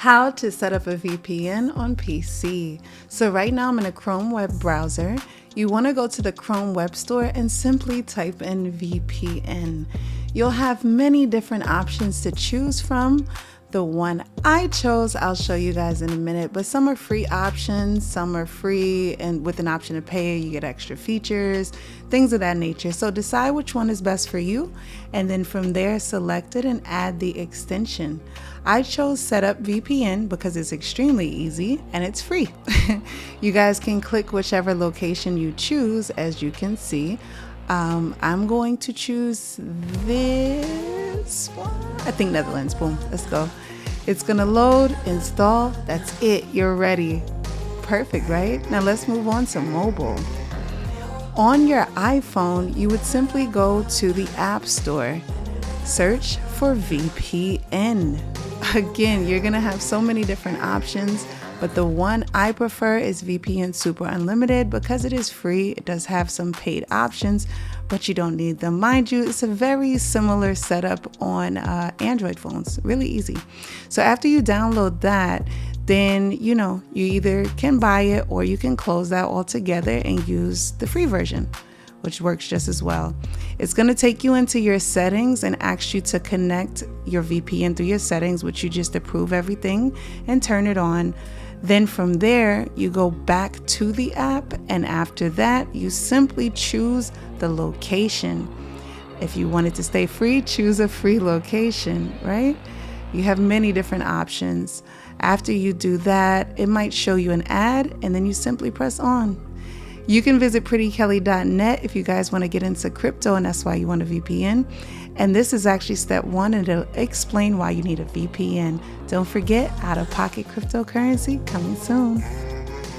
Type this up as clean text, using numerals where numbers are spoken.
How to set up a VPN on PC. So right now I'm in a Chrome web browser. You want to go to the Chrome web store and simply type in VPN. You'll have many different options to choose from. The one I chose, I'll show you guys in a minute, but some are free options, some are free and with an option to pay, you get extra features, things of that nature. So decide which one is best for you, and then from there select it and add the extension. I chose Setup VPN because it's extremely easy and it's free. You guys can click whichever location you choose, as you can see. I'm going to choose this one. I think Netherlands. Boom, let's go. It's gonna load, install, that's it, you're ready. Perfect, right? Now let's move on to mobile. On your iPhone, you would simply go to the App Store, search for VPN. Again, you're gonna have so many different options, but the one I prefer is VPN Super Unlimited because it is free. It does have some paid options, but you don't need them. Mind you, it's a very similar setup on Android phones, really easy. So after you download that, then you either can buy it or you can close that altogether and use the free version, which works just as well. It's gonna take you into your settings and ask you to connect your VPN through your settings, which you just approve everything and turn it on. Then from there, you go back to the app, and after that, you simply choose the location. If you want it to stay free, choose a free location, right? You have many different options. After you do that, it might show you an ad, and then you simply press on. You can visit prettykelly.net if you guys want to get into crypto and that's why you want a VPN. And this is actually step one, and it'll explain why you need a VPN. Don't forget, out-of-pocket cryptocurrency coming soon.